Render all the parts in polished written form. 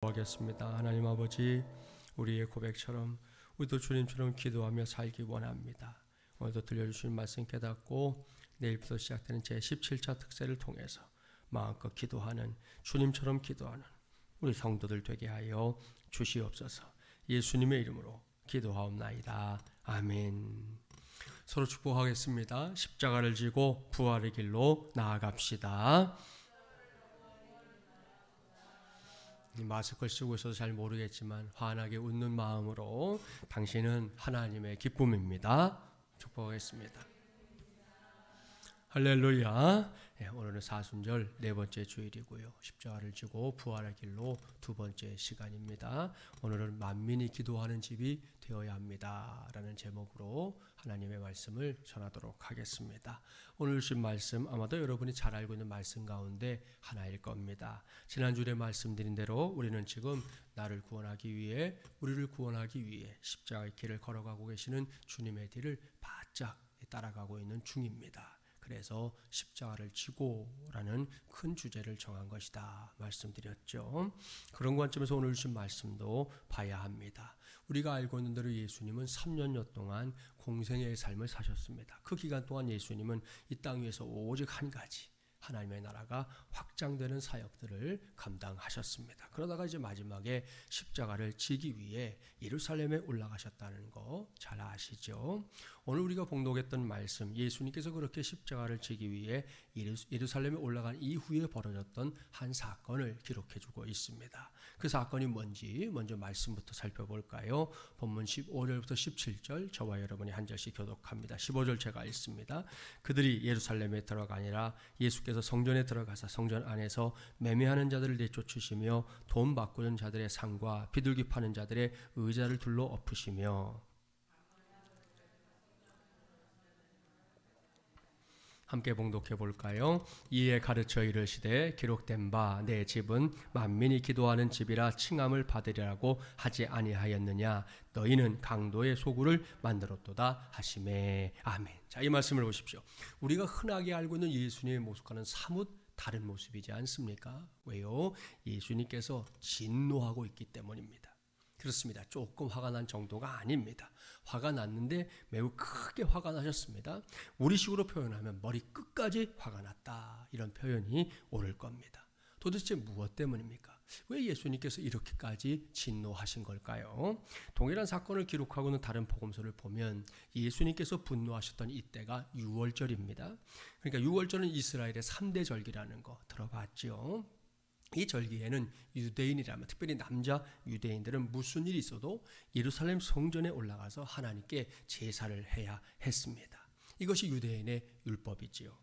하겠습니다. 하나님 아버지, 우리의 고백처럼 우리도 주님처럼 기도하며 살기 원합니다. 오늘도 들려주신 말씀 깨닫고 내일부터 시작되는 제17차 특세를 통해서 마음껏 기도하는, 주님처럼 기도하는 우리 성도들 되게 하여 주시옵소서. 예수님의 이름으로 기도하옵나이다. 아멘. 서로 축복하겠습니다. 십자가를 지고 부활의 길로 나아갑시다. 마스크를 쓰고 있어서 잘 모르겠지만 환하게 웃는 마음으로 당신은 하나님의 기쁨입니다. 축복하겠습니다. 할렐루야. 오늘은 사순절 네 번째 주일이고요. 십자가를 지고 부활의 길로 두 번째 시간입니다. 오늘은 만민이 기도하는 집이 되어야 합니다 라는 제목으로 하나님의 말씀을 전하도록 하겠습니다. 오늘 주신 말씀 아마도 여러분이 잘 알고 있는 말씀 가운데 하나일 겁니다. 지난주에 말씀드린 대로 우리는 지금 나를 구원하기 위해, 우리를 구원하기 위해 십자가의 길을 걸어가고 계시는 주님의 뒤를 바짝 따라가고 있는 중입니다. 그래서 십자가를 지고라는 큰 주제를 정한 것이다 말씀드렸죠. 그런 관점에서 오늘 주신 말씀도 봐야 합니다. 우리가 알고 있는 대로 예수님은 3년여 동안 공생애의 삶을 사셨습니다. 그 기간 동안 예수님은 이 땅 위에서 오직 한 가지, 하나님의 나라가 확장되는 사역들을 감당하셨습니다. 그러다가 이제 마지막에 십자가를 지기 위해 예루살렘에 올라가셨다는 거 잘 아시죠? 오늘 우리가 봉독했던 말씀, 예수님께서 그렇게 십자가를 지기 위해 예루살렘에 올라간 이후에 벌어졌던 한 사건을 기록해주고 있습니다. 그 사건이 뭔지 먼저 말씀부터 살펴볼까요? 본문 15절부터 17절 저와 여러분이 한 절씩 교독합니다. 15절 제가 읽습니다. 그들이 예루살렘에 들어가니라 예수께서 성전에 들어가사 성전 안에서 매매하는 자들을 내쫓으시며 돈 바꾸는 자들의 상과 비둘기 파는 자들의 의자를 둘러 엎으시며. 함께 봉독해 볼까요? 이에 가르쳐 이르시되 기록된 바 내 집은 만민이 기도하는 집이라 칭함을 받으리라고 하지 아니하였느냐. 너희는 강도의 소굴을 만들었도다 하시매. 아멘. 자, 이 말씀을 보십시오. 우리가 흔하게 알고 있는 예수님의 모습과는 사뭇 다른 모습이지 않습니까? 왜요? 예수님께서 진노하고 있기 때문입니다. 그렇습니다. 조금 화가 난 정도가 아닙니다. 화가 났는데 매우 크게 화가 나셨습니다. 우리식으로 표현하면 머리 끝까지 화가 났다, 이런 표현이 옳을 겁니다. 도대체 무엇 때문입니까? 왜 예수님께서 이렇게까지 진노하신 걸까요? 동일한 사건을 기록하고 있는 다른 복음서를 보면 예수님께서 분노하셨던 이때가 유월절입니다. 그러니까 유월절은 이스라엘의 3대 절기라는 거 들어봤죠? 이 절기에는 유대인이라면, 특별히 남자 유대인들은 무슨 일이 있어도 예루살렘 성전에 올라가서 하나님께 제사를 해야 했습니다. 이것이 유대인의 율법이지요.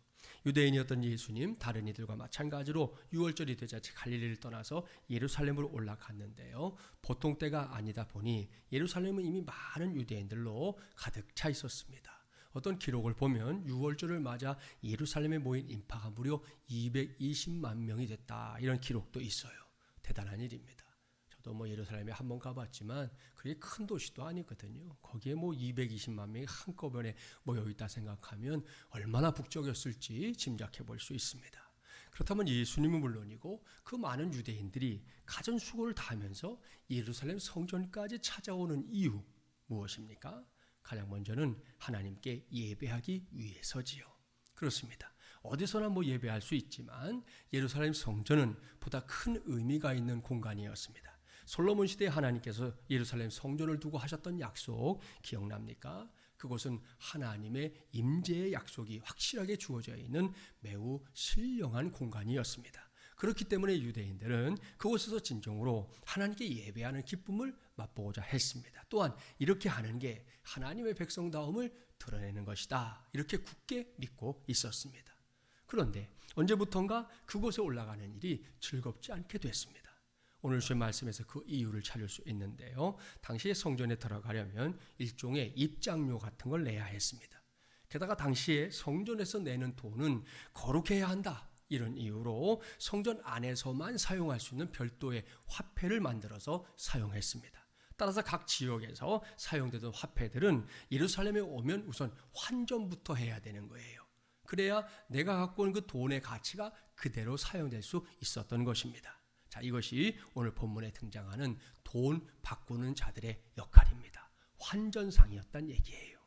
유대인이었던 예수님, 다른 이들과 마찬가지로 유월절이 되자 갈릴리를 떠나서 예루살렘으로 올라갔는데요. 보통 때가 아니다 보니 예루살렘은 이미 많은 유대인들로 가득 차 있었습니다. 어떤 기록을 보면 6월절을 맞아 예루살렘에 모인 인파가 무려 220만 명이 됐다, 이런 기록도 있어요. 대단한 일입니다. 저도 예루살렘에 한번 가봤지만 그게 큰 도시도 아니거든요. 거기에 220만 명이 한꺼번에 모여 있다 생각하면 얼마나 북적였을지 짐작해 볼 수 있습니다. 그렇다면 예수님은 물론이고 그 많은 유대인들이 가전수고를 다하면서 예루살렘 성전까지 찾아오는 이유 무엇입니까? 가장 먼저는 하나님께 예배하기 위해서지요. 그렇습니다. 어디서나 예배할 수 있지만 예루살렘 성전은 보다 큰 의미가 있는 공간이었습니다. 솔로몬 시대에 하나님께서 예루살렘 성전을 두고 하셨던 약속 기억납니까? 그곳은 하나님의 임재의 약속이 확실하게 주어져 있는 매우 신령한 공간이었습니다. 그렇기 때문에 유대인들은 그곳에서 진정으로 하나님께 예배하는 기쁨을 맛보고자 했습니다. 또한 이렇게 하는 게 하나님의 백성다움을 드러내는 것이다, 이렇게 굳게 믿고 있었습니다. 그런데 언제부턴가 그곳에 올라가는 일이 즐겁지 않게 됐습니다. 오늘 주신 말씀에서 그 이유를 찾을 수 있는데요. 당시에 성전에 들어가려면 일종의 입장료 같은 걸 내야 했습니다. 게다가 당시에 성전에서 내는 돈은 거룩해야 한다, 이런 이유로 성전 안에서만 사용할 수 있는 별도의 화폐를 만들어서 사용했습니다. 따라서 각 지역에서 사용되던 화폐들은 예루살렘에 오면 우선 환전부터 해야 되는 거예요. 그래야 내가 갖고 온 그 돈의 가치가 그대로 사용될 수 있었던 것입니다. 자, 이것이 오늘 본문에 등장하는 돈 바꾸는 자들의 역할입니다. 환전상이었단 얘기예요.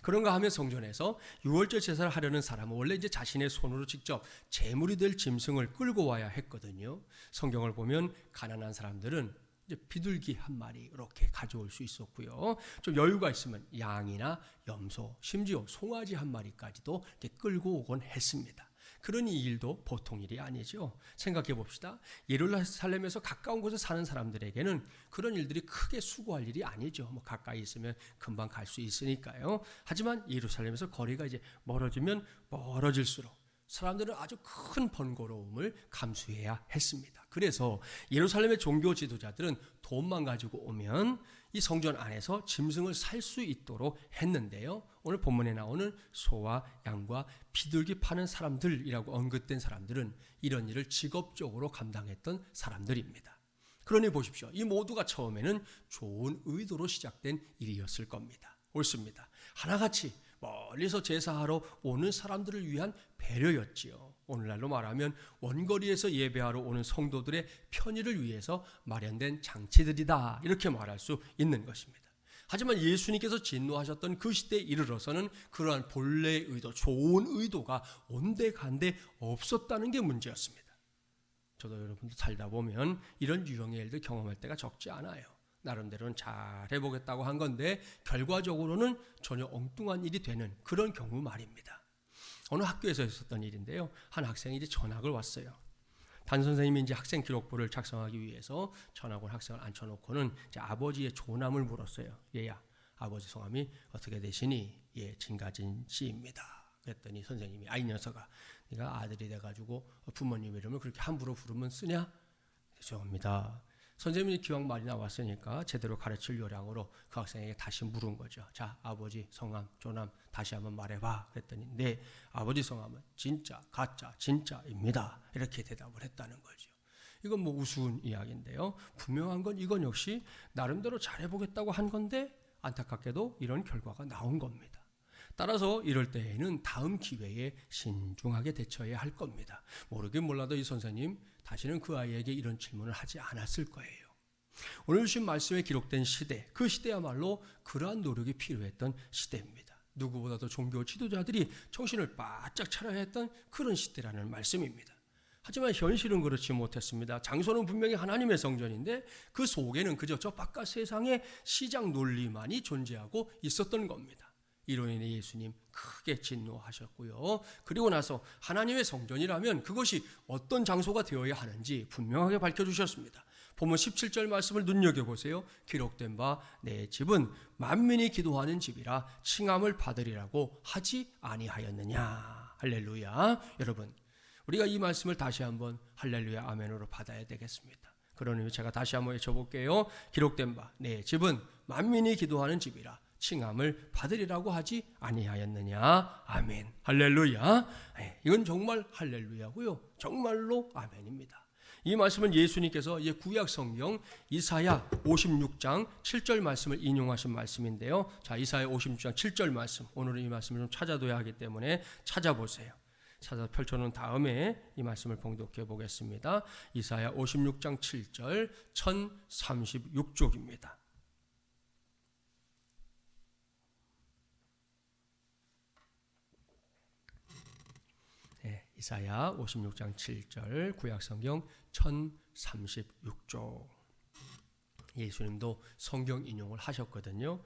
그런가 하면 성전에서 유월절 제사를 하려는 사람은 원래 이제 자신의 손으로 직접 제물이 될 짐승을 끌고 와야 했거든요. 성경을 보면 가난한 사람들은 이제 비둘기 한 마리 이렇게 가져올 수 있었고요. 좀 여유가 있으면 양이나 염소, 심지어 송아지 한 마리까지도 이렇게 끌고 오곤 했습니다. 그런 이 일도 보통 일이 아니죠. 생각해 봅시다. 예루살렘에서 가까운 곳에 사는 사람들에게는 그런 일들이 크게 수고할 일이 아니죠. 뭐 가까이 있으면 금방 갈 수 있으니까요. 하지만 예루살렘에서 거리가 이제 멀어지면 멀어질수록 사람들은 아주 큰 번거로움을 감수해야 했습니다. 그래서 예루살렘의 종교 지도자들은 돈만 가지고 오면 이 성전 안에서 짐승을 살 수 있도록 했는데요. 오늘 본문에 나오는 소와 양과 비둘기 파는 사람들이라고 언급된 사람들은 이런 일을 직업적으로 감당했던 사람들입니다. 그러니 보십시오. 이 모두가 처음에는 좋은 의도로 시작된 일이었을 겁니다. 옳습니다. 하나같이 멀리서 제사하러 오는 사람들을 위한 배려였지요. 오늘날로 말하면 원거리에서 예배하러 오는 성도들의 편의를 위해서 마련된 장치들이다, 이렇게 말할 수 있는 것입니다. 하지만 예수님께서 진노하셨던 그 시대에 이르러서는 그러한 본래의 의도, 좋은 의도가 온데간데 없었다는 게 문제였습니다. 저도 여러분도 살다 보면 이런 유형의 일들 경험할 때가 적지 않아요. 나름대로는 잘 해보겠다고 한 건데 결과적으로는 전혀 엉뚱한 일이 되는 그런 경우 말입니다. 어느 학교에서 있었던 일인데요. 한 학생이 이제 전학을 왔어요. 담임 선생님이 이제 학생 기록부를 작성하기 위해서 전학 온 학생을 앉혀놓고는 이제 아버지의 조남을 물었어요. 얘야, 아버지 성함이 어떻게 되시니? 예, 진가진 씨입니다. 그랬더니 선생님이, 이 녀석아, 네가 아들이 돼가지고 부모님 이름을 그렇게 함부로 부르면 쓰냐? 죄송합니다. 선생님이 기왕 말이 나왔으니까 제대로 가르칠 요량으로 그 학생에게 다시 물은 거죠. 자, 아버지 성함, 조남 다시 한번 말해봐. 그랬더니 네, 아버지 성함은 진짜, 가짜, 진짜입니다. 이렇게 대답을 했다는 거죠. 이건 뭐 우스운 이야기인데요. 분명한 건 이건 역시 나름대로 잘해보겠다고 한 건데 안타깝게도 이런 결과가 나온 겁니다. 따라서 이럴 때에는 다음 기회에 신중하게 대처해야 할 겁니다. 모르긴 몰라도 이 선생님 다시는 그 아이에게 이런 질문을 하지 않았을 거예요. 오늘 주신 말씀에 기록된 시대, 그 시대야말로 그러한 노력이 필요했던 시대입니다. 누구보다도 종교 지도자들이 정신을 바짝 차려야 했던 그런 시대라는 말씀입니다. 하지만 현실은 그렇지 못했습니다. 장소는 분명히 하나님의 성전인데 그 속에는 그저 저 바깥 세상의 시장 논리만이 존재하고 있었던 겁니다. 이로 인해 예수님 크게 진노하셨고요. 그리고 나서 하나님의 성전이라면 그것이 어떤 장소가 되어야 하는지 분명하게 밝혀주셨습니다. 본문 17절 말씀을 눈여겨보세요. 기록된 바 내 집은 만민이 기도하는 집이라 칭함을 받으리라고 하지 아니하였느냐. 할렐루야. 여러분, 우리가 이 말씀을 다시 한번 할렐루야 아멘으로 받아야 되겠습니다. 그러니 제가 다시 한번 외쳐볼게요. 기록된 바 내 집은 만민이 기도하는 집이라 칭함을 받으리라고 하지 아니하였느냐. 아멘. 할렐루야. 이건 정말 할렐루야고요. 정말로 아멘입니다. 이 말씀은 예수님께서 구약 성경 이사야 56장 7절 말씀을 인용하신 말씀인데요. 자, 이사야 56장 7절 말씀. 오늘은 이 말씀을 좀 찾아둬야 하기 때문에 찾아보세요. 찾아 펼쳐놓은 다음에 이 말씀을 봉독해 보겠습니다. 이사야 56장 7절 1036쪽입니다. 이사야 56장 7절 구약성경 1036쪽. 예수님도 성경 인용을 하셨거든요.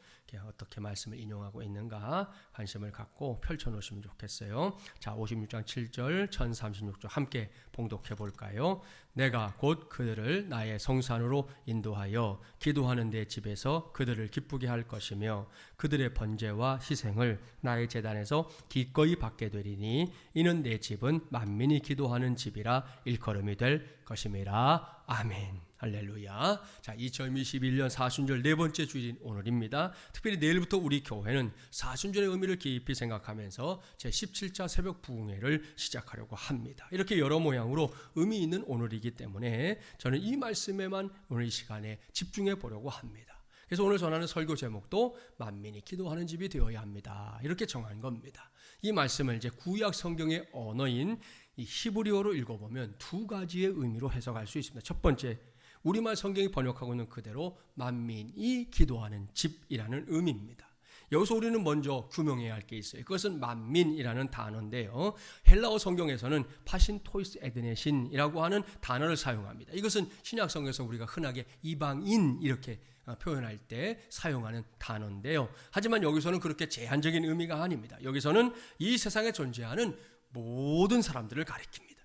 어떻게 말씀을 인용하고 있는가 관심을 갖고 펼쳐놓으시면 좋겠어요. 자, 56장 7절 1036쪽 함께 봉독해 볼까요? 내가 곧 그들을 나의 성산으로 인도하여 기도하는 내 집에서 그들을 기쁘게 할 것이며 그들의 번제와 희생을 나의 제단에서 기꺼이 받게 되리니 이는 내 집은 만민이 기도하는 집이라 일컬음이 될 것임이라. 아멘. 할렐루야. 자, 2021년 사순절 네 번째 주일인 오늘입니다. 특별히 내일부터 우리 교회는 사순절의 의미를 깊이 생각하면서 제17차 새벽 부흥회를 시작하려고 합니다. 이렇게 여러 모양으로 의미 있는 오늘이기 때문에 저는 이 말씀에만 오늘 이 시간에 집중해 보려고 합니다. 그래서 오늘 전하는 설교 제목도 만민이 기도하는 집이 되어야 합니다. 이렇게 정한 겁니다. 이 말씀을 이제 구약 성경의 언어인 이 히브리어로 읽어보면 두 가지의 의미로 해석할 수 있습니다. 첫 번째, 우리말 성경이 번역하고 있는 그대로 만민이 기도하는 집이라는 의미입니다. 여기서 우리는 먼저 규명해야 할 게 있어요. 그것은 만민이라는 단어인데요. 헬라어 성경에서는 파신토이스 에드네신이라고 하는 단어를 사용합니다. 이것은 신약 성경에서 우리가 흔하게 이방인 이렇게 표현할 때 사용하는 단어인데요. 하지만 여기서는 그렇게 제한적인 의미가 아닙니다. 여기서는 이 세상에 존재하는 모든 사람들을 가리킵니다.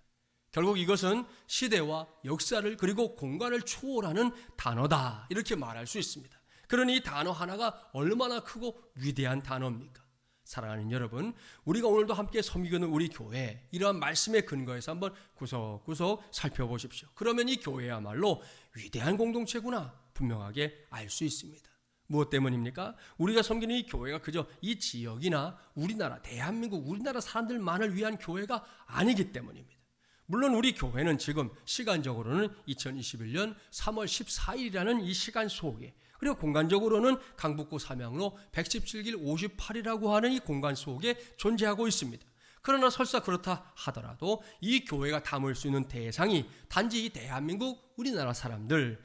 결국 이것은 시대와 역사를 그리고 공간을 초월하는 단어다 이렇게 말할 수 있습니다. 그러니 이 단어 하나가 얼마나 크고 위대한 단어입니까? 사랑하는 여러분, 우리가 오늘도 함께 섬기는 우리 교회, 이러한 말씀의 근거에서 한번 구석구석 살펴보십시오. 그러면 이 교회야말로 위대한 공동체구나 분명하게 알 수 있습니다. 무엇 때문입니까? 우리가 섬기는 이 교회가 그저 이 지역이나 우리나라, 대한민국, 우리나라 사람들만을 위한 교회가 아니기 때문입니다. 물론 우리 교회는 지금 시간적으로는 2021년 3월 14일이라는 이 시간 속에, 그리고 공간적으로는 강북구 삼양로 117길 58이라고 하는 이 공간 속에 존재하고 있습니다. 그러나 설사 그렇다 하더라도 이 교회가 담을 수 있는 대상이 단지 이 대한민국 우리나라 사람들,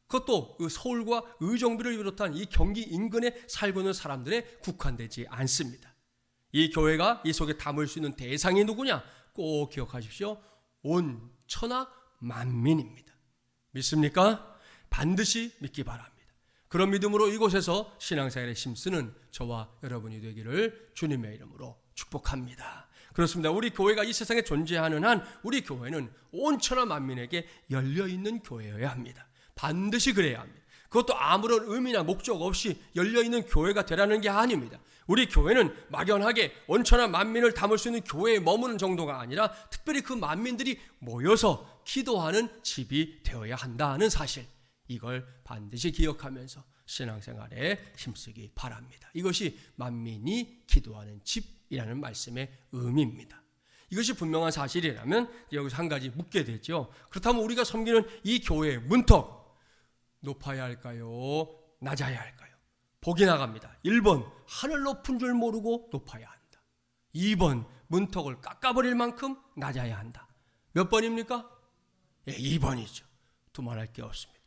그것도 서울과 의정부를 비롯한 이 경기 인근에 살고 있는 사람들에 국한되지 않습니다. 이 교회가 이 속에 담을 수 있는 대상이 누구냐? 꼭 기억하십시오. 온 천하 만민입니다. 믿습니까? 반드시 믿기 바랍니다. 그런 믿음으로 이곳에서 신앙생활에 힘쓰는 저와 여러분이 되기를 주님의 이름으로 축복합니다. 그렇습니다. 우리 교회가 이 세상에 존재하는 한 우리 교회는 온 천하 만민에게 열려있는 교회여야 합니다. 반드시 그래야 합니다. 그것도 아무런 의미나 목적 없이 열려있는 교회가 되라는 게 아닙니다. 우리 교회는 막연하게 온천하 만민을 담을 수 있는 교회에 머무는 정도가 아니라 특별히 그 만민들이 모여서 기도하는 집이 되어야 한다는 사실, 이걸 반드시 기억하면서 신앙생활에 힘쓰기 바랍니다. 이것이 만민이 기도하는 집이라는 말씀의 의미입니다. 이것이 분명한 사실이라면 여기서 한 가지 묻게 되죠. 그렇다면 우리가 섬기는 이 교회의 문턱, 높아야 할까요? 낮아야 할까요? 보기 나갑니다. 1번, 하늘 높은 줄 모르고 높아야 한다. 2번, 문턱을 깎아버릴 만큼 낮아야 한다. 몇 번입니까? 2번이죠. 두말할 게 없습니다.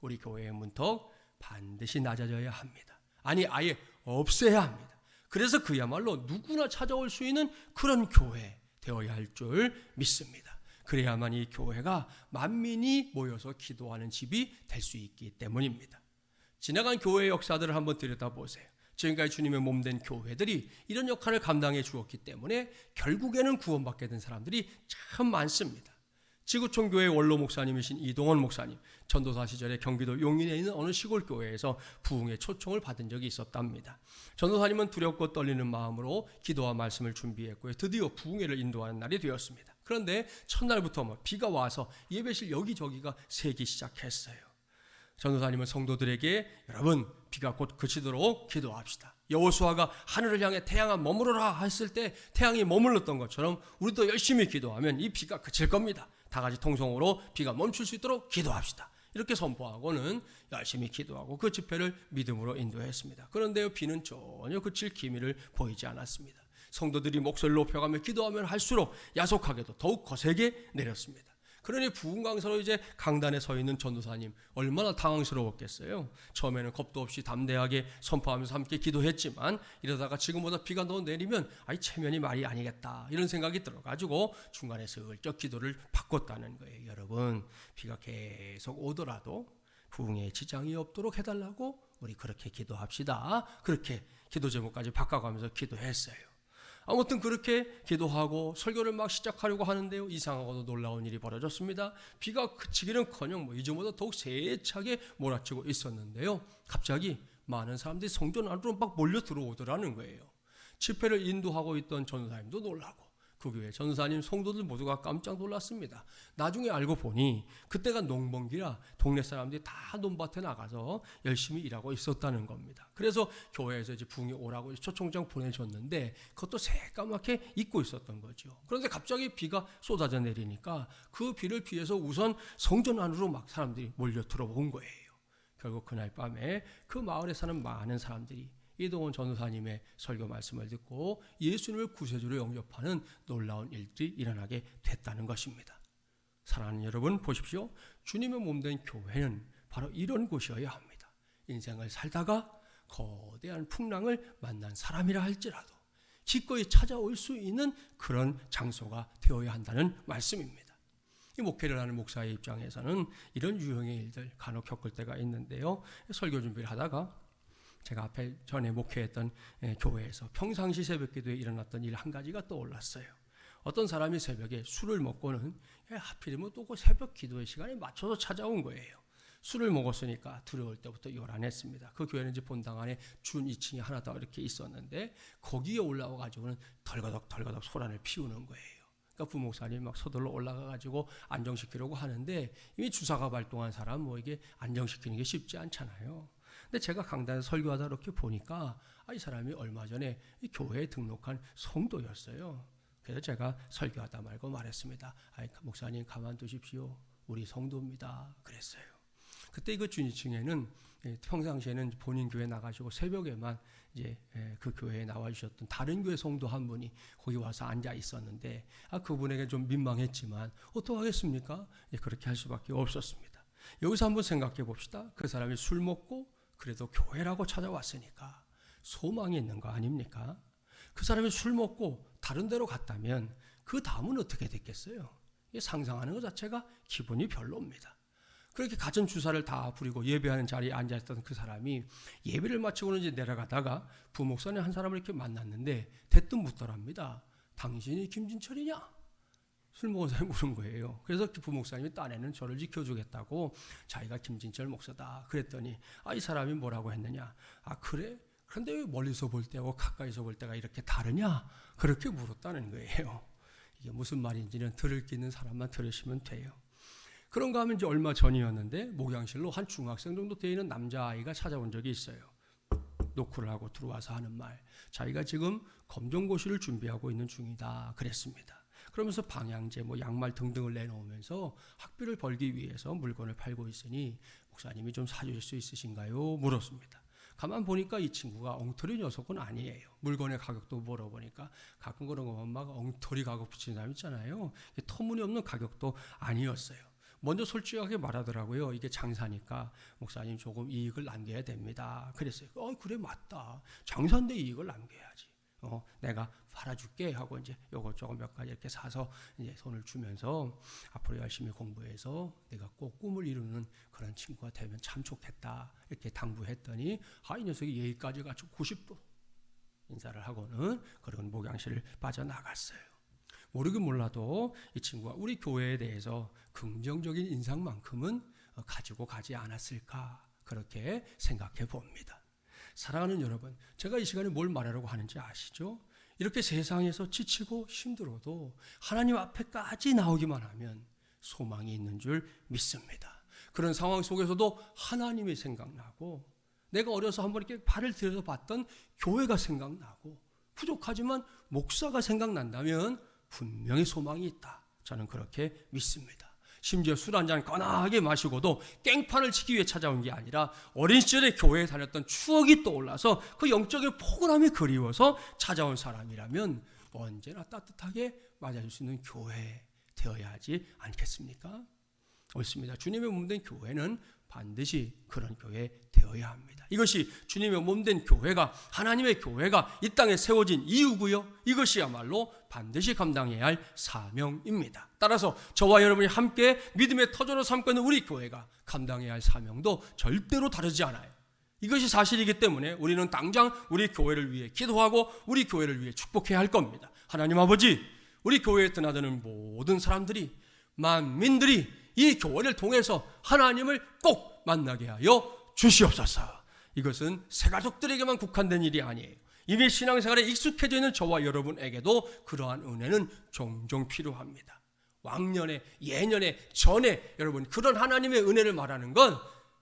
우리 교회의 문턱 반드시 낮아져야 합니다. 아니, 아예 없애야 합니다. 그래서 그야말로 누구나 찾아올 수 있는 그런 교회 되어야 할 줄 믿습니다. 그래야만 이 교회가 만민이 모여서 기도하는 집이 될 수 있기 때문입니다. 지나간 교회의 역사들을 한번 들여다보세요. 지금까지 주님의 몸된 교회들이 이런 역할을 감당해 주었기 때문에 결국에는 구원받게 된 사람들이 참 많습니다. 지구촌 교회 원로 목사님이신 이동원 목사님, 전도사 시절에 경기도 용인에 있는 어느 시골 교회에서 부흥의 초청을 받은 적이 있었답니다. 전도사님은 두렵고 떨리는 마음으로 기도와 말씀을 준비했고요. 드디어 부흥회를 인도하는 날이 되었습니다. 그런데 첫날부터 비가 와서 예배실 여기저기가 새기 시작했어요. 전도사님은 성도들에게 여러분, 비가 곧 그치도록 기도합시다. 여호수아가 하늘을 향해 태양아 머무르라 했을 때 태양이 머물렀던 것처럼 우리도 열심히 기도하면 이 비가 그칠 겁니다. 다 같이 통성으로 비가 멈출 수 있도록 기도합시다. 이렇게 선포하고는 열심히 기도하고 그 집회를 믿음으로 인도했습니다. 그런데 비는 전혀 그칠 기미를 보이지 않았습니다. 성도들이 목소리를 높여가며 기도하면 할수록 야속하게도 더욱 거세게 내렸습니다. 그러니 부흥 강사로 이제 강단에 서 있는 전도사님 얼마나 당황스러웠겠어요. 처음에는 겁도 없이 담대하게 선포하면서 함께 기도했지만 이러다가 지금보다 비가 더 내리면 체면이 말이 아니겠다 이런 생각이 들어가지고 중간에 슬쩍 기도를 바꿨다는 거예요. 여러분, 비가 계속 오더라도 부흥에 지장이 없도록 해달라고 우리 그렇게 기도합시다. 그렇게 기도 제목까지 바꿔가면서 기도했어요. 아무튼 그렇게 기도하고 설교를 막 시작하려고 하는데요, 이상하고도 놀라운 일이 벌어졌습니다. 비가 그치기는커녕 이전보다 더욱 세차게 몰아치고 있었는데요, 갑자기 많은 사람들이 성전 안으로 막 몰려 들어오더라는 거예요. 집회를 인도하고 있던 전도사님도 놀라고 그 교회 전도사님, 성도들 모두가 깜짝 놀랐습니다. 나중에 알고 보니 그때가 농번기라 동네 사람들이 다 논밭에 나가서 열심히 일하고 있었다는 겁니다. 그래서 교회에서 이제 부흥이 오라고 초청장 보내줬는데 그것도 새까맣게 잊고 있었던 거죠. 그런데 갑자기 비가 쏟아져 내리니까 그 비를 피해서 우선 성전 안으로 막 사람들이 몰려 들어온 거예요. 결국 그날 밤에 그 마을에 사는 많은 사람들이 이동원 전도사님의 설교 말씀을 듣고 예수님을 구세주로 영접하는 놀라운 일들이 일어나게 됐다는 것입니다. 사랑하는 여러분, 보십시오. 주님의 몸된 교회는 바로 이런 곳이어야 합니다. 인생을 살다가 거대한 풍랑을 만난 사람이라 할지라도 기꺼이 찾아올 수 있는 그런 장소가 되어야 한다는 말씀입니다. 이 목회를 하는 목사의 입장에서는 이런 유형의 일들 간혹 겪을 때가 있는데요. 설교 준비를 하다가 제가 앞에 전에 목회했던 교회에서 평상시 새벽기도에 일어났던 일 한 가지가 떠올랐어요. 어떤 사람이 새벽에 술을 먹고는 하필이면 또 그 새벽 기도의 시간에 맞춰서 찾아온 거예요. 술을 먹었으니까 들어올 때부터 요란했습니다. 그 교회는 이제 본당 안에 준 2층이 하나 더 이렇게 있었는데 거기에 올라와 가지고는 덜거덕 소란을 피우는 거예요. 그러니까 부목사님이 막 서둘러 올라가 가지고 안정시키려고 하는데 이미 주사가 발동한 사람 뭐 이게 안정시키는 게 쉽지 않잖아요. 근데 제가 강단에서 설교하다 이렇게 보니까 이 사람이 얼마 전에 이 교회에 등록한 성도였어요. 그래서 제가 설교하다 말고 말했습니다. 목사님 가만두십시오. 우리 성도입니다. 그랬어요. 그때 그 주니층에는 평상시에는 본인 교회 나가시고 새벽에만 이제 그 교회에 나와 주셨던 다른 교회 성도 한 분이 거기 와서 앉아 있었는데 그분에게 좀 민망했지만 어떡하겠습니까? 그렇게 할 수밖에 없었습니다. 여기서 한번 생각해 봅시다. 그 사람이 술 먹고 그래도 교회라고 찾아왔으니까 소망이 있는 거 아닙니까? 그 사람이 술 먹고 다른 데로 갔다면 그 다음은 어떻게 됐겠어요? 상상하는 것 자체가 기분이 별로입니다. 그렇게 갖은 주사를 다 부리고 예배하는 자리에 앉아있던 그 사람이 예배를 마치고는 이제 내려가다가 부목사님 한 사람을 이렇게 만났는데 대뜸 묻더랍니다. 당신이 김진철이냐? 술 먹은 사람이 물은 거예요. 그래서 그 부목사님이 딴에는 저를 지켜주겠다고 자기가 김진철 목사다 그랬더니 이 사람이 뭐라고 했느냐? 그래? 그런데 왜 멀리서 볼 때하고 가까이서 볼 때가 이렇게 다르냐? 그렇게 물었다는 거예요. 이게 무슨 말인지는 들을 게 있는 사람만 들으시면 돼요. 그런가 하면 이제 얼마 전이었는데 목양실로 한 중학생 정도 되는 남자아이가 찾아온 적이 있어요. 노크를 하고 들어와서 하는 말, 자기가 지금 검정고시를 준비하고 있는 중이다 그랬습니다. 그러면서 방향제, 양말 등등을 내놓으면서 학비를 벌기 위해서 물건을 팔고 있으니 목사님이 좀 사주실 수 있으신가요? 물었습니다. 가만 보니까 이 친구가 엉터리 녀석은 아니에요. 물건의 가격도 물어보니까 가끔 그런 거면 막 엉터리 가격 붙이는 사람 있잖아요. 터무니없는 가격도 아니었어요. 먼저 솔직하게 말하더라고요. 이게 장사니까 목사님 조금 이익을 남겨야 됩니다. 그랬어요. 그래 맞다. 장사인데 이익을 남겨야지. 내가 팔아줄게 하고 이제 요것저것 몇 가지 이렇게 사서 이제 손을 주면서 앞으로 열심히 공부해서 내가 꼭 꿈을 이루는 그런 친구가 되면 참 좋겠다 이렇게 당부했더니 이 녀석이 예의까지 갖추고 90도 인사를 하고는 그런 목양실을 빠져나갔어요. 모르긴 몰라도 이 친구가 우리 교회에 대해서 긍정적인 인상만큼은 가지고 가지 않았을까 그렇게 생각해 봅니다. 사랑하는 여러분, 제가 이 시간에 뭘 말하려고 하는지 아시죠? 이렇게 세상에서 지치고 힘들어도 하나님 앞에까지 나오기만 하면 소망이 있는 줄 믿습니다. 그런 상황 속에서도 하나님이 생각나고 내가 어려서 한번 이렇게 발을 들여서 봤던 교회가 생각나고 부족하지만 목사가 생각난다면 분명히 소망이 있다. 저는 그렇게 믿습니다. 심지어 술 한잔 거나하게 마시고도 깽판을 치기 위해 찾아온 게 아니라 어린 시절에 교회에 다녔던 추억이 떠올라서 그 영적인 포근함이 그리워서 찾아온 사람이라면 언제나 따뜻하게 맞아줄 수 있는 교회 되어야 하지 않겠습니까? 옳습니다. 주님의 몸된 교회는 반드시 그런 교회 되어야 합니다. 이것이 주님의 몸된 교회가 하나님의 교회가 이 땅에 세워진 이유고요. 이것이야말로 반드시 감당해야 할 사명입니다. 따라서 저와 여러분이 함께 믿음의 터전으로 삼고 있는 우리 교회가 감당해야 할 사명도 절대로 다르지 않아요. 이것이 사실이기 때문에 우리는 당장 우리 교회를 위해 기도하고 우리 교회를 위해 축복해야 할 겁니다. 하나님 아버지, 우리 교회에 드나드는 모든 사람들이 만민들이 이 교회를 통해서 하나님을 꼭 만나게 하여 주시옵소서. 이것은 새가족들에게만 국한된 일이 아니에요. 이미 신앙생활에 익숙해져 있는 저와 여러분에게도 그러한 은혜는 종종 필요합니다. 왕년에, 예년에, 전에 여러분 그런 하나님의 은혜를 말하는 건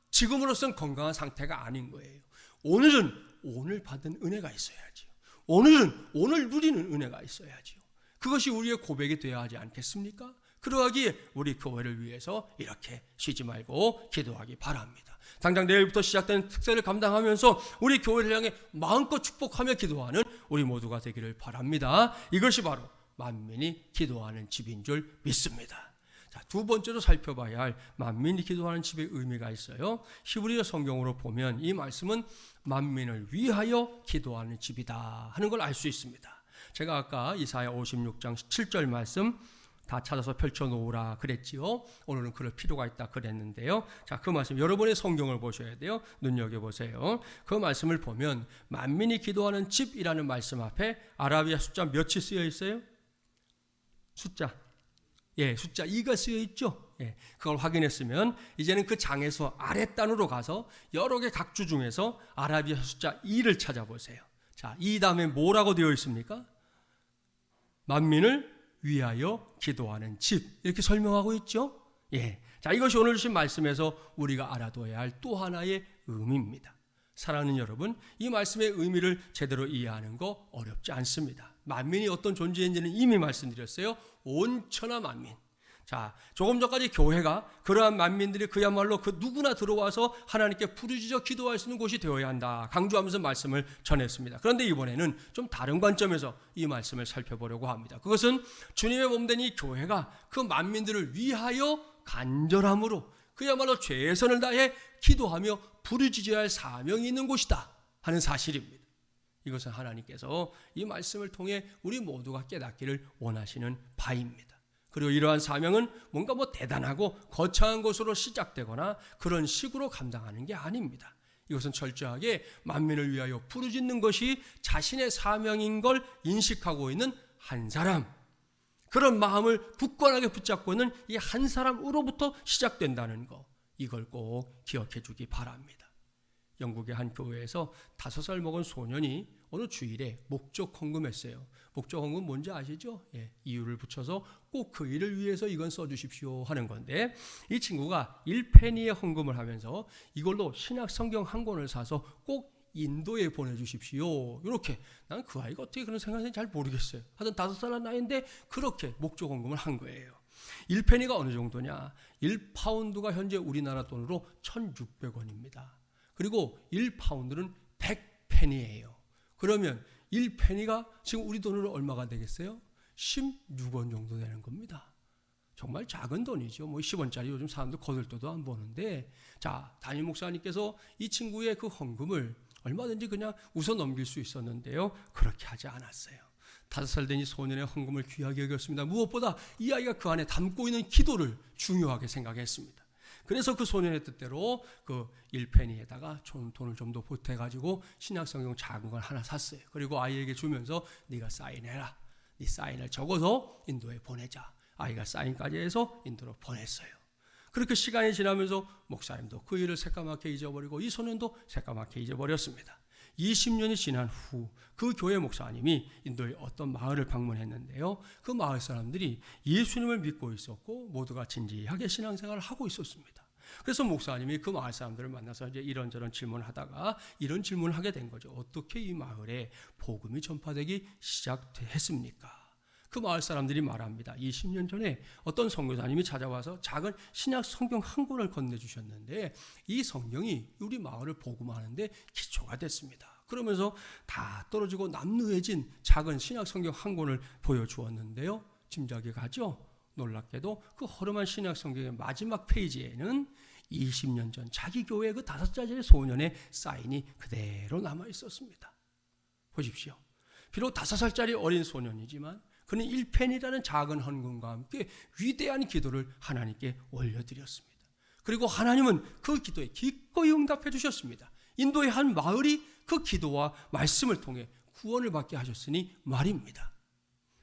지금으로서는 건강한 상태가 아닌 거예요. 오늘은 오늘 받은 은혜가 있어야지요. 오늘은 오늘 누리는 은혜가 있어야지요. 그것이 우리의 고백이 되어야 하지 않겠습니까? 그러하기에 우리 교회를 위해서 이렇게 쉬지 말고 기도하기 바랍니다. 당장 내일부터 시작되는 특세를 감당하면서 우리 교회를 향해 마음껏 축복하며 기도하는 우리 모두가 되기를 바랍니다. 이것이 바로 만민이 기도하는 집인 줄 믿습니다. 자, 두 번째로 살펴봐야 할 만민이 기도하는 집의 의미가 있어요. 히브리어 성경으로 보면 이 말씀은 만민을 위하여 기도하는 집이다 하는 걸 알 수 있습니다. 제가 아까 이사야 56장 7절 말씀 다 찾아서 펼쳐놓으라 그랬지요. 오늘은 그럴 필요가 있다 그랬는데요. 자, 그 말씀 여러분의 성경을 보셔야 돼요. 눈여겨보세요. 그 말씀을 보면 만민이 기도하는 집이라는 말씀 앞에 아라비아 숫자 몇이 쓰여 있어요? 숫자 2가 쓰여 있죠. 그걸 확인했으면 이제는 그 장에서 아랫단으로 가서 여러 개 각주 중에서 아라비아 숫자 2를 찾아보세요. 자, 이 다음에 뭐라고 되어 있습니까? 만민을 위하여 기도하는 집, 이렇게 설명하고 있죠. 자, 이것이 오늘 주신 말씀에서 우리가 알아둬야 할 또 하나의 의미입니다. 사랑하는 여러분, 이 말씀의 의미를 제대로 이해하는 거 어렵지 않습니다. 만민이 어떤 존재인지는 이미 말씀드렸어요. 온천하 만민. 자, 조금 전까지 교회가 그러한 만민들이 그야말로 그 누구나 들어와서 하나님께 부르짖어 기도할 수 있는 곳이 되어야 한다 강조하면서 말씀을 전했습니다. 그런데 이번에는 좀 다른 관점에서 이 말씀을 살펴보려고 합니다. 그것은 주님의 몸된 이 교회가 그 만민들을 위하여 간절함으로 그야말로 최선을 다해 기도하며 부르짖어야 할 사명이 있는 곳이다 하는 사실입니다. 이것은 하나님께서 이 말씀을 통해 우리 모두가 깨닫기를 원하시는 바입니다. 그리고 이러한 사명은 뭔가 대단하고 거창한 것으로 시작되거나 그런 식으로 감당하는 게 아닙니다. 이것은 철저하게 만민을 위하여 부르짖는 것이 자신의 사명인 걸 인식하고 있는 한 사람, 그런 마음을 굳건하게 붙잡고 있는 이 한 사람으로부터 시작된다는 거, 이걸 꼭 기억해 주기 바랍니다. 영국의 한 교회에서 5살 먹은 소년이 어느 주일에 목적 헌금했어요. 목적 헌금 뭔지 아시죠? 이유를 붙여서 꼭 그 일을 위해서 이건 써주십시오 하는 건데, 이 친구가 1페니의 헌금을 하면서 이걸로 신약 성경 한 권을 사서 꼭 인도에 보내주십시오. 이렇게, 난 그 아이가 어떻게 그런 생각인지 잘 모르겠어요. 하여튼 5살 나이인데 그렇게 목적 헌금을 한 거예요. 1페니가 어느 정도냐? 1파운드가 현재 우리나라 돈으로 1,600원입니다. 그리고 1파운드는 100페니예요. 그러면 1페니가 지금 우리 돈으로 얼마가 되겠어요? 16원 정도 되는 겁니다. 정말 작은 돈이죠. 10원짜리 요즘 사람들 거들떠도 안 보는데, 자, 담임 목사님께서 이 친구의 그 헌금을 얼마든지 그냥 웃어 넘길 수 있었는데요. 그렇게 하지 않았어요. 5살 된 이 소년의 헌금을 귀하게 여겼습니다. 무엇보다 이 아이가 그 안에 담고 있는 기도를 중요하게 생각했습니다. 그래서 그 소년의 뜻대로 그 1페니에다가 돈을 좀 더 보태가지고 신약성경 작은 걸 하나 샀어요. 그리고 아이에게 주면서 네가 사인해라. 네 사인을 적어서 인도에 보내자. 아이가 사인까지 해서 인도로 보냈어요. 그렇게 시간이 지나면서 목사님도 그 일을 새까맣게 잊어버리고 이 소년도 새까맣게 잊어버렸습니다. 20년이 지난 후 그 교회 목사님이 인도의 어떤 마을을 방문했는데요. 그 마을 사람들이 예수님을 믿고 있었고 모두가 진지하게 신앙생활을 하고 있었습니다. 그래서 목사님이 그 마을 사람들을 만나서 이제 이런저런 질문을 하다가 이런 질문을 하게 된 거죠. 어떻게 이 마을에 복음이 전파되기 시작했습니까? 그 마을 사람들이 말합니다. 20년 전에 어떤 선교사님이 찾아와서 작은 신약 성경 한 권을 건네주셨는데 이 성경이 우리 마을을 복음하는데 기초가 됐습니다. 그러면서 다 떨어지고 남루해진 작은 신약 성경 한 권을 보여주었는데요. 짐작이 가죠? 놀랍게도 그 허름한 신약 성경의 마지막 페이지에는 20년 전 자기 교회 그 5살짜리 소년의 사인이 그대로 남아 있었습니다. 보십시오. 비록 5살짜리 어린 소년이지만 그는 1펜이라는 작은 헌금과 함께 위대한 기도를 하나님께 올려드렸습니다. 그리고 하나님은 그 기도에 기꺼이 응답해 주셨습니다. 인도의 한 마을이 그 기도와 말씀을 통해 구원을 받게 하셨으니 말입니다.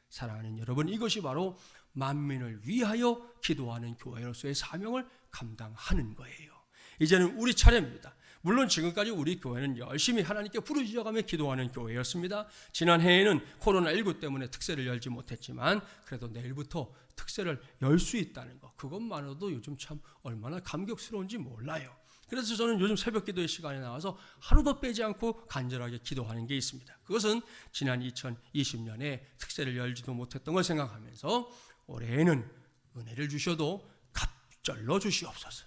사랑하는 여러분, 이것이 바로 만민을 위하여 기도하는 교회로서의 사명을 감당하는 거예요. 이제는 우리 차례입니다. 물론 지금까지 우리 교회는 열심히 하나님께 부르짖어가며 기도하는 교회였습니다. 지난해에는 코로나19 때문에 특세를 열지 못했지만 그래도 내일부터 특세를 열 수 있다는 것, 그것만으로도 요즘 참 얼마나 감격스러운지 몰라요. 그래서 저는 요즘 새벽 기도의 시간에 나와서 하루도 빼지 않고 간절하게 기도하는 게 있습니다. 그것은 지난 2020년에 특세를 열지도 못했던 걸 생각하면서 올해에는 은혜를 주셔도 갑절로 주시옵소서.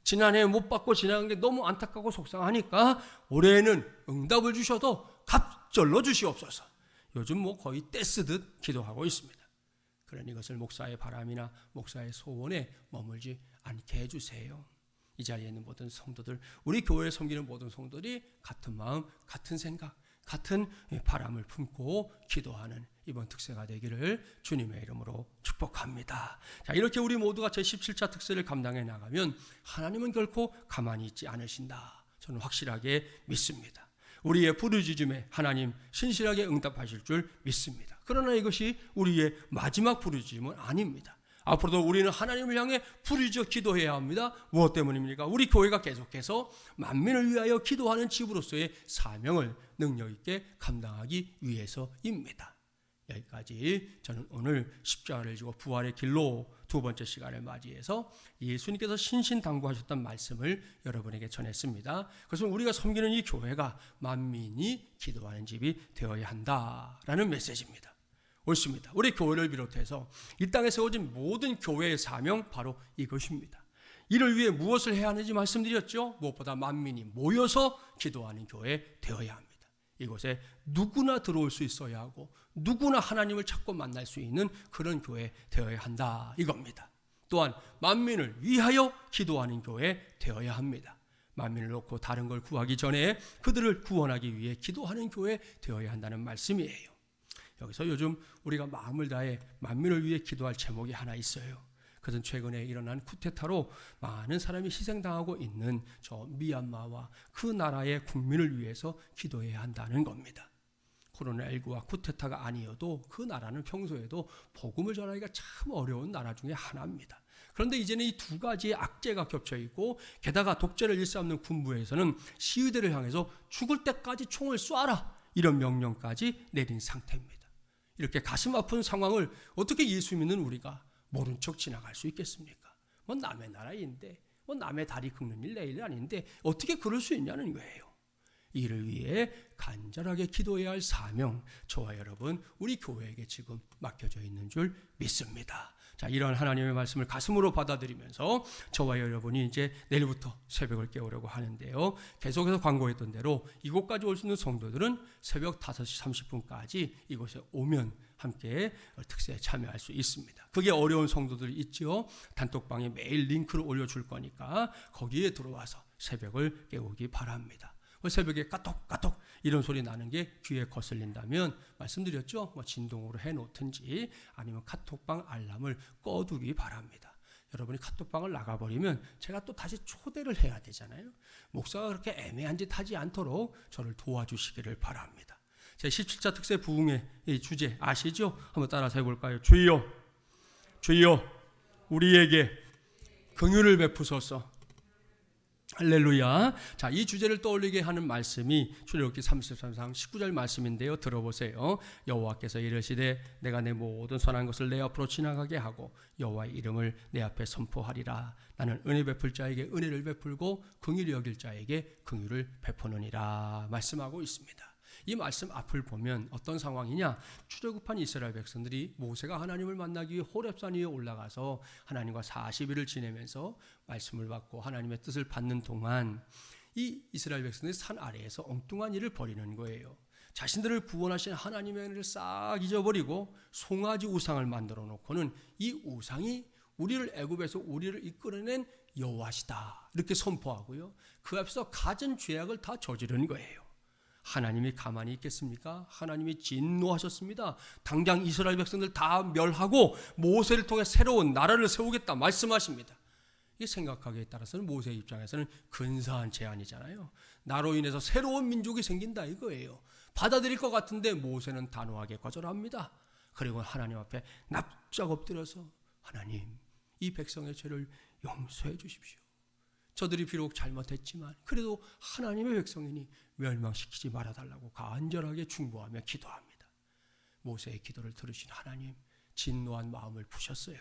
지난해 못 받고 지나간 게 너무 안타깝고 속상하니까 올해는 응답을 주셔도 갑절로 주시옵소서. 요즘 뭐 거의 떼쓰듯 기도하고 있습니다. 그러니 이것을 목사의 바람이나 목사의 소원에 머물지 않게 해주세요. 이 자리에 있는 모든 성도들, 우리 교회에 섬기는 모든 성도들이 같은 마음, 같은 생각, 같은 바람을 품고 기도하는 이번 특세가 되기를 주님의 이름으로 축복합니다. 자, 이렇게 우리 모두가 제17차 특세를 감당해 나가면 하나님은 결코 가만히 있지 않으신다. 저는 확실하게 믿습니다. 우리의 부르짖음에 하나님 신실하게 응답하실 줄 믿습니다. 그러나 이것이 우리의 마지막 부르짖음은 아닙니다. 앞으로도 우리는 하나님을 향해 부르짖어 기도해야 합니다. 무엇 때문입니까? 우리 교회가 계속해서 만민을 위하여 기도하는 집으로서의 사명을 능력 있게 감당하기 위해서입니다. 여기까지 저는 오늘 십자가를 지고 부활의 길로 두 번째 시간을 맞이해서 예수님께서 신신당부하셨던 말씀을 여러분에게 전했습니다. 그래서 우리가 섬기는 이 교회가 만민이 기도하는 집이 되어야 한다라는 메시지입니다. 옳습니다. 우리 교회를 비롯해서 이 땅에 세워진 모든 교회의 사명 바로 이것입니다. 이를 위해 무엇을 해야 하는지 말씀드렸죠. 무엇보다 만민이 모여서 기도하는 교회 되어야 합니다. 이곳에 누구나 들어올 수 있어야 하고 누구나 하나님을 찾고 만날 수 있는 그런 교회 되어야 한다 이겁니다. 또한 만민을 위하여 기도하는 교회 되어야 합니다. 만민을 놓고 다른 걸 구하기 전에 그들을 구원하기 위해 기도하는 교회 되어야 한다는 말씀이에요. 여기서 요즘 우리가 마음을 다해 만민을 위해 기도할 제목이 하나 있어요. 그것은 최근에 일어난 쿠데타로 많은 사람이 희생당하고 있는 저 미얀마와 그 나라의 국민을 위해서 기도해야 한다는 겁니다. 코로나19와 쿠데타가 아니어도 그 나라는 평소에도 복음을 전하기가 참 어려운 나라 중에 하나입니다. 그런데 이제는 이 두 가지의 악재가 겹쳐 있고 게다가 독재를 일삼는 군부에서는 시위대를 향해서 죽을 때까지 총을 쏴라 이런 명령까지 내린 상태입니다. 이렇게 가슴 아픈 상황을 어떻게 예수 믿는 우리가 모른 척 지나갈 수 있겠습니까? 뭐 남의 나라인데, 뭐 남의 다리 긁는 일 내일 아닌데 어떻게 그럴 수 있냐는 거예요. 이를 위해 간절하게 기도해야 할 사명, 저와 여러분 우리 교회에게 지금 맡겨져 있는 줄 믿습니다. 자, 이런 하나님의 말씀을 가슴으로 받아들이면서 저와 여러분이 이제 내일부터 새벽을 깨우려고 하는데요. 계속해서 광고했던 대로 이곳까지 올 수 있는 성도들은 새벽 5시 30분까지 이곳에 오면 함께 특세에 참여할 수 있습니다. 그게 어려운 성도들 있죠. 단톡방에 매일 링크를 올려줄 거니까 거기에 들어와서 새벽을 깨우기 바랍니다. 새벽에 까톡까톡 이런 소리 나는 게 귀에 거슬린다면 말씀드렸죠. 뭐 진동으로 해놓든지 아니면 카톡방 알람을 꺼두기 바랍니다. 여러분이 카톡방을 나가버리면 제가 또 다시 초대를 해야 되잖아요. 목사가 그렇게 애매한 짓 하지 않도록 저를 도와주시기를 바랍니다. 제 17차 특세 부흥의 이 주제 아시죠? 한번 따라서 해볼까요? 주여, 주여 우리에게 긍휼을 베푸소서. 할렐루야. 자, 이 주제를 떠올리게 하는 말씀이 출애굽기 33장 19절 말씀인데요. 들어보세요. 여호와께서 이르시되 내가 내 모든 선한 것을 내 앞으로 지나가게 하고 여호와의 이름을 내 앞에 선포하리라. 나는 은혜 베풀 자에게 은혜를 베풀고 긍휼히 여길 자에게 긍휼을 베푸느니라 말씀하고 있습니다. 이 말씀 앞을 보면 어떤 상황이냐? 출애굽한 이스라엘 백성들이 모세가 하나님을 만나기 위해 호렙산 위에 올라가서 하나님과 40일을 지내면서 말씀을 받고 하나님의 뜻을 받는 동안 이 이스라엘 백성들이 산 아래에서 엉뚱한 일을 벌이는 거예요. 자신들을 구원하신 하나님의 은혜를 싹 잊어버리고 송아지 우상을 만들어 놓고는 이 우상이 우리를 애굽에서 우리를 이끌어낸 여호와시다 이렇게 선포하고요. 그 앞에서 갖은 죄악을 다 저지른 거예요. 하나님이 가만히 있겠습니까? 하나님이 진노하셨습니다. 당장 이스라엘 백성들 다 멸하고 모세를 통해 새로운 나라를 세우겠다 말씀하십니다. 이 생각하기에 따라서는 모세의 입장에서는 근사한 제안이잖아요. 나로 인해서 새로운 민족이 생긴다 이거예요. 받아들일 것 같은데 모세는 단호하게 거절합니다. 그리고 하나님 앞에 납작 엎드려서 하나님 이 백성의 죄를 용서해 주십시오. 저들이 비록 잘못했지만 그래도 하나님의 백성이니 멸망시키지 말아달라고 간절하게 중보하며 기도합니다. 모세의 기도를 들으신 하나님 진노한 마음을 푸셨어요.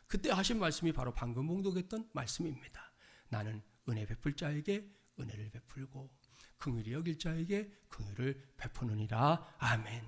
그때 하신 말씀이 바로 방금 봉독했던 말씀입니다. 나는 은혜 베풀 자에게 은혜를 베풀고 긍휼히 여길 자에게 긍휼을 베푸느니라. 아멘.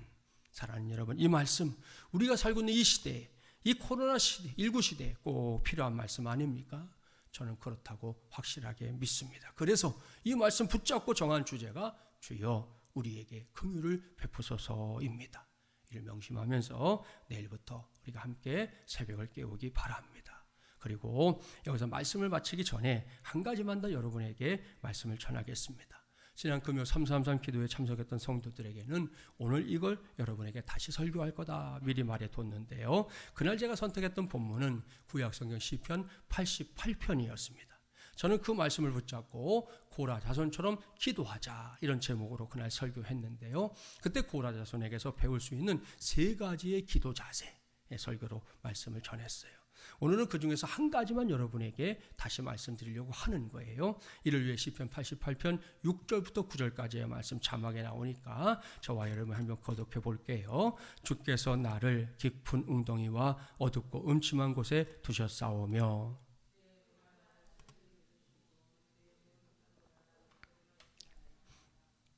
사랑하는 여러분, 이 말씀 우리가 살고 있는 이 시대에 이 코로나 시대, 19 시대에 꼭 필요한 말씀 아닙니까? 저는 그렇다고 확실하게 믿습니다. 그래서 이 말씀 붙잡고 정한 주제가 주여 우리에게 긍휼을 베푸소서입니다. 이를 명심하면서 내일부터 우리가 함께 새벽을 깨우기 바랍니다. 그리고 여기서 말씀을 마치기 전에 한 가지만 더 여러분에게 말씀을 전하겠습니다. 지난 금요 333 기도에 참석했던 성도들에게는 오늘 이걸 여러분에게 다시 설교할 거다 미리 말해뒀는데요. 그날 제가 선택했던 본문은 구약성경 시편 88편이었습니다. 저는 그 말씀을 붙잡고 고라 자손처럼 기도하자 이런 제목으로 그날 설교했는데요. 그때 고라 자손에게서 배울 수 있는 3가지의 기도 자세의 설교로 말씀을 전했어요. 오늘은 그 중에서 한 가지만 여러분에게 다시 말씀드리려고 하는 거예요. 이를 위해 시편 88편 6절부터 9절까지의 말씀 자막에 나오니까 저와 여러분 한번 거듭해 볼게요. 주께서 나를 깊은 웅덩이와 어둡고 음침한 곳에 두셨사오며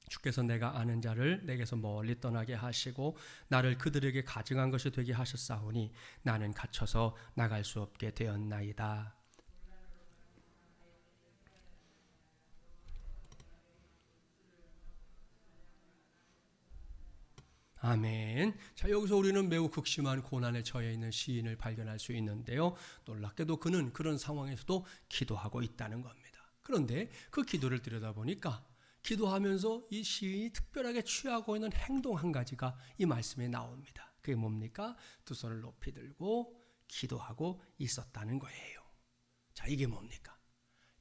주께서 내가 아는 자를 내게서 멀리 떠나게 하시고 나를 그들에게 가증한 것이 되게 하셨사오니 나는 갇혀서 나갈 수 없게 되었나이다. 아멘. 자, 여기서 우리는 매우 극심한 고난에 처해 있는 시인을 발견할 수 있는데요. 놀랍게도 그는 그런 상황에서도 기도하고 있다는 겁니다. 그런데 그 기도를 들여다보니까 기도하면서 이 시인이 특별하게 취하고 있는 행동 한 가지가 이 말씀에 나옵니다. 그게 뭡니까? 2 손을 높이 들고 기도하고 있었다는 거예요. 자, 이게 뭡니까?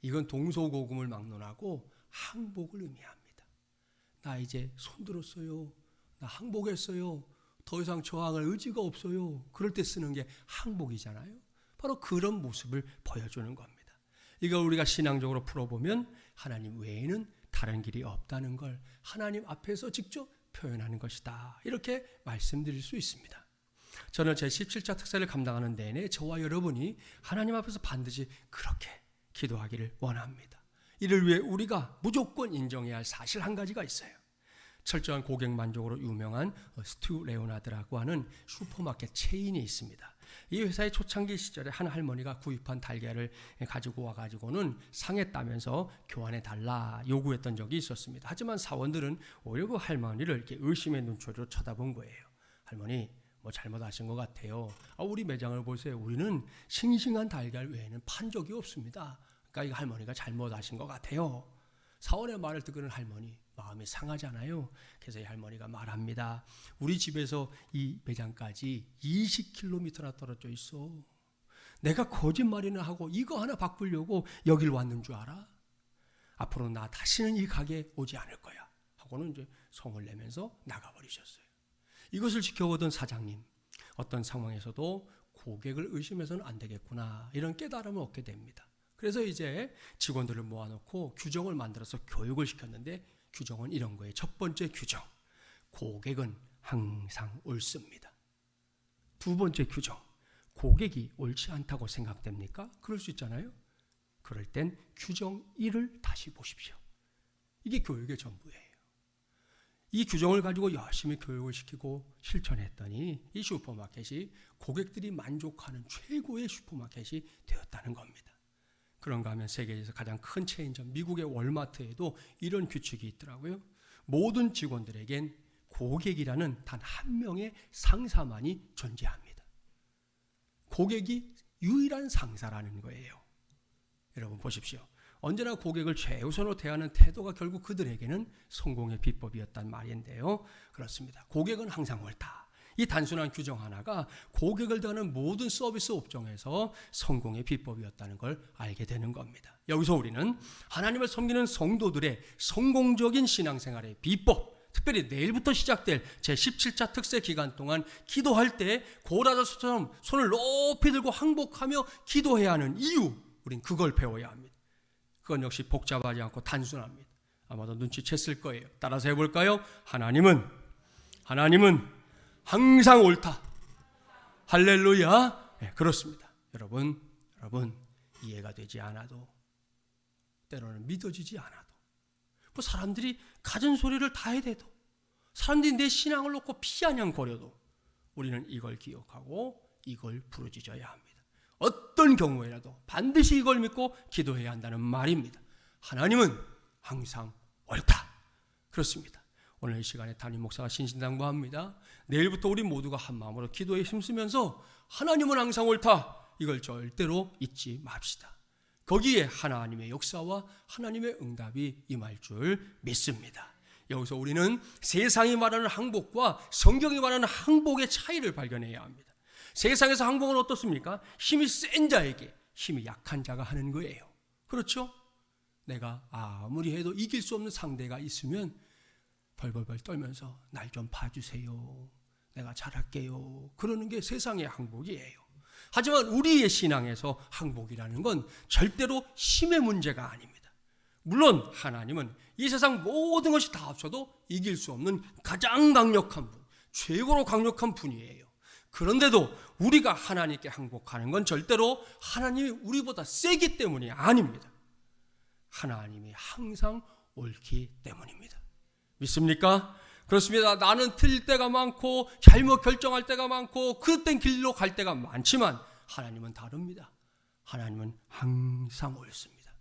이건 동서고금을 막론하고 항복을 의미합니다. 나 이제 손 들었어요. 나 항복했어요. 더 이상 저항할 의지가 없어요. 그럴 때 쓰는 게 항복이잖아요. 바로 그런 모습을 보여주는 겁니다. 이걸 우리가 신앙적으로 풀어보면 하나님 외에는 다른 길이 없다는 걸 하나님 앞에서 직접 표현하는 것이다. 이렇게 말씀드릴 수 있습니다. 저는 제 17차 특사를 감당하는 내내 저와 여러분이 하나님 앞에서 반드시 그렇게 기도하기를 원합니다. 이를 위해 우리가 무조건 인정해야 할 사실 한 가지가 있어요. 철저한 고객 만족으로 유명한 스튜 레오나드라고 하는 슈퍼마켓 체인이 있습니다. 이 회사의 초창기 시절에 한 할머니가 구입한 달걀을 가지고 와가지고는 상했다면서 교환해달라 요구했던 적이 있었습니다. 하지만 사원들은 오히려 그 할머니를 이렇게 의심의 눈초리로 쳐다본 거예요. 할머니, 뭐 잘못하신 것 같아요. 우리 매장을 보세요. 우리는 싱싱한 달걀 외에는 판 적이 없습니다. 그러니까 이 할머니가 잘못하신 것 같아요. 사원의 말을 듣고는 할머니 마음이 상하잖아요. 그래서 이 할머니가 말합니다. 우리 집에서 이 매장까지 20km나 떨어져 있어. 내가 거짓말이나 하고 이거 하나 바꾸려고 여길 왔는 줄 알아? 앞으로 나 다시는 이 가게에 오지 않을 거야. 하고는 이제 성을 내면서 나가버리셨어요. 이것을 지켜보던 사장님, 어떤 상황에서도 고객을 의심해서는 안 되겠구나 이런 깨달음을 얻게 됩니다. 그래서 이제 직원들을 모아놓고 규정을 만들어서 교육을 시켰는데 규정은 이런 거예요. 첫 번째 규정, 고객은 항상 옳습니다. 두 번째 규정, 고객이 옳지 않다고 생각됩니까? 그럴 수 있잖아요. 그럴 땐 규정 1을 다시 보십시오. 이게 교육의 전부예요. 이 규정을 가지고 열심히 교육을 시키고 실천했더니 이 슈퍼마켓이 고객들이 만족하는 최고의 슈퍼마켓이 되었다는 겁니다. 그런가 하면 세계에서 가장 큰 체인점 미국의 월마트에도 이런 규칙이 있더라고요. 모든 직원들에겐 고객이라는 단 한 명의 상사만이 존재합니다. 고객이 유일한 상사라는 거예요. 여러분 보십시오. 언제나 고객을 최우선으로 대하는 태도가 결국 그들에게는 성공의 비법이었단 말인데요. 그렇습니다. 고객은 항상 옳다. 이 단순한 규정 하나가 고객을 대하는 모든 서비스 업종에서 성공의 비법이었다는 걸 알게 되는 겁니다. 여기서 우리는 하나님을 섬기는 성도들의 성공적인 신앙생활의 비법, 특별히 내일부터 시작될 제17차 특세 기간 동안 기도할 때 고라자처럼 손을 높이 들고 항복하며 기도해야 하는 이유, 우린 그걸 배워야 합니다. 그건 역시 복잡하지 않고 단순합니다. 아마도 눈치챘을 거예요. 따라서 해볼까요? 하나님은 항상 옳다. 할렐루야. 네, 그렇습니다. 여러분 이해가 되지 않아도 때로는 믿어지지 않아도 뭐 사람들이 가진 소리를 다 해대도 사람들이 내 신앙을 놓고 피아냥거려도 우리는 이걸 기억하고 이걸 부르짖어야 합니다. 어떤 경우에라도 반드시 이걸 믿고 기도해야 한다는 말입니다. 하나님은 항상 옳다. 그렇습니다. 오늘 이 시간에 담임 목사가 신신당부합니다. 내일부터 우리 모두가 한 마음으로 기도에 힘쓰면서 하나님은 항상 옳다. 이걸 절대로 잊지 맙시다. 거기에 하나님의 역사와 하나님의 응답이 임할 줄 믿습니다. 여기서 우리는 세상이 말하는 항복과 성경이 말하는 항복의 차이를 발견해야 합니다. 세상에서 항복은 어떻습니까? 힘이 센 자에게 힘이 약한 자가 하는 거예요. 그렇죠? 내가 아무리 해도 이길 수 없는 상대가 있으면 벌벌벌 떨면서 날 좀 봐주세요. 내가 잘할게요. 그러는 게 세상의 항복이에요. 하지만 우리의 신앙에서 항복이라는 건 절대로 힘의 문제가 아닙니다. 물론 하나님은 이 세상 모든 것이 다 합쳐도 이길 수 없는 가장 강력한 분, 최고로 강력한 분이에요. 그런데도 우리가 하나님께 항복하는 건 절대로 하나님이 우리보다 세기 때문이 아닙니다. 하나님이 항상 옳기 때문입니다. 믿습니까? 그렇습니다. 나는 틀릴 때가 많고 잘못 결정할 때가 많고 그릇된 길로 갈 때가 많지만 하나님은 다릅니다. 하나님은 항상 옳습니다.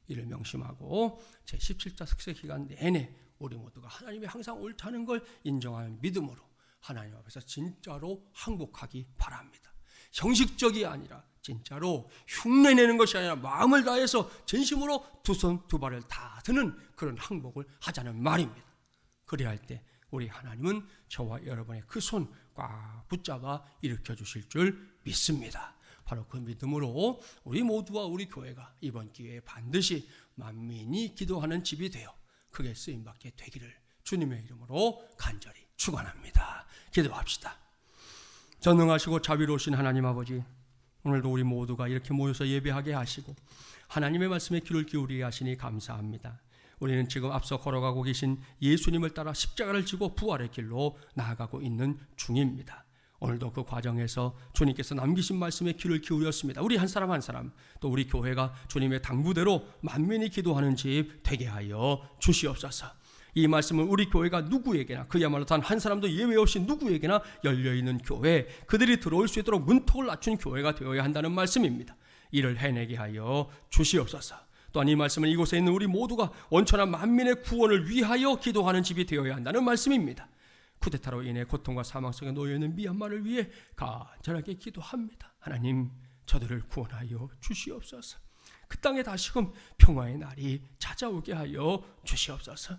이를 명심하고 제17자 특세 기간 내내 우리 모두가 하나님이 항상 옳다는 걸 인정하는 믿음으로 하나님 앞에서 진짜로 항복하기 바랍니다. 형식적이 아니라 진짜로 흉내내는 것이 아니라 마음을 다해서 진심으로 두 손 두 발을 다 드는 그런 항복을 하자는 말입니다. 그래야 할 때 우리 하나님은 저와 여러분의 그 손 꽉 붙잡아 일으켜 주실 줄 믿습니다. 바로 그 믿음으로 우리 모두와 우리 교회가 이번 기회에 반드시 만민이 기도하는 집이 되어 크게 쓰임받게 되기를 주님의 이름으로 간절히 축원합니다. 기도합시다. 전능하시고 자비로우신 하나님 아버지, 오늘도 우리 모두가 이렇게 모여서 예배하게 하시고 하나님의 말씀에 귀를 기울이게 하시니 감사합니다. 우리는 지금 앞서 걸어가고 계신 예수님을 따라 십자가를 지고 부활의 길로 나아가고 있는 중입니다. 오늘도 그 과정에서 주님께서 남기신 말씀에 귀를 기울였습니다. 우리 한 사람 한 사람, 또 우리 교회가 주님의 당부대로 만민이 기도하는 집 되게 하여 주시옵소서. 이 말씀은 우리 교회가 누구에게나, 그야말로 단 한 사람도 예외 없이 누구에게나 열려있는 교회, 그들이 들어올 수 있도록 문턱을 낮춘 교회가 되어야 한다는 말씀입니다. 이를 해내게 하여 주시옵소서. 또한 이 말씀은 이곳에 있는 우리 모두가 원천한 만민의 구원을 위하여 기도하는 집이 되어야 한다는 말씀입니다. 쿠데타로 인해 고통과 사망 속에 놓여있는 미얀마를 위해 간절하게 기도합니다. 하나님, 저들을 구원하여 주시옵소서. 그 땅에 다시금 평화의 날이 찾아오게 하여 주시옵소서.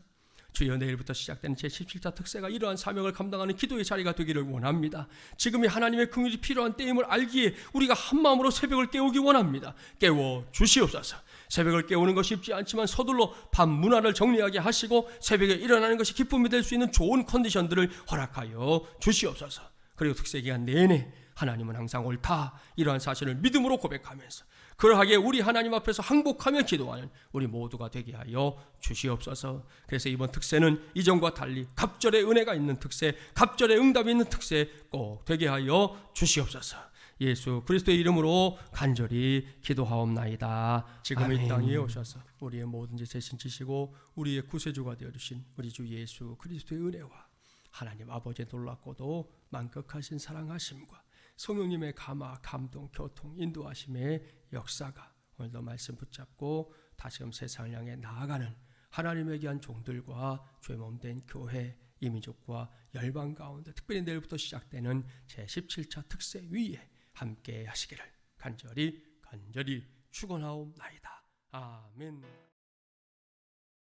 주여, 내일부터 시작되는 제17자 특세가 이러한 사명을 감당하는 기도의 자리가 되기를 원합니다. 지금이 하나님의 긍휼이 필요한 때임을 알기에 우리가 한마음으로 새벽을 깨우기 원합니다. 깨워 주시옵소서. 새벽을 깨우는 것이 쉽지 않지만 서둘러 밤 문화를 정리하게 하시고 새벽에 일어나는 것이 기쁨이 될 수 있는 좋은 컨디션들을 허락하여 주시옵소서. 그리고 특세 기간 내내 하나님은 항상 옳다, 이러한 사실을 믿음으로 고백하면서 그러하게 우리 하나님 앞에서 항복하며 기도하는 우리 모두가 되게 하여 주시옵소서. 그래서 이번 특세는 이전과 달리 갑절의 은혜가 있는 특세, 갑절의 응답이 있는 특세 꼭 되게 하여 주시옵소서. 예수 그리스도의 이름으로 간절히 기도하옵나이다. 지금 이 땅에 오셔서 우리의 모든 죄 대신 지시고 우리의 구세주가 되어주신 우리 주 예수 그리스도의 은혜와 하나님 아버지의 놀랍고도 만극하신 사랑하심과 성령님의 감화, 감동, 교통, 인도하심의 역사가 오늘도 말씀 붙잡고 다시금 세상을 향해 나아가는 하나님의 귀한 종들과 죄 몸된 교회, 이민족과 열방 가운데 특별히 내일부터 시작되는 제17차 특세 위에 함께 하시기를 간절히 축원하옵나이다. 아멘.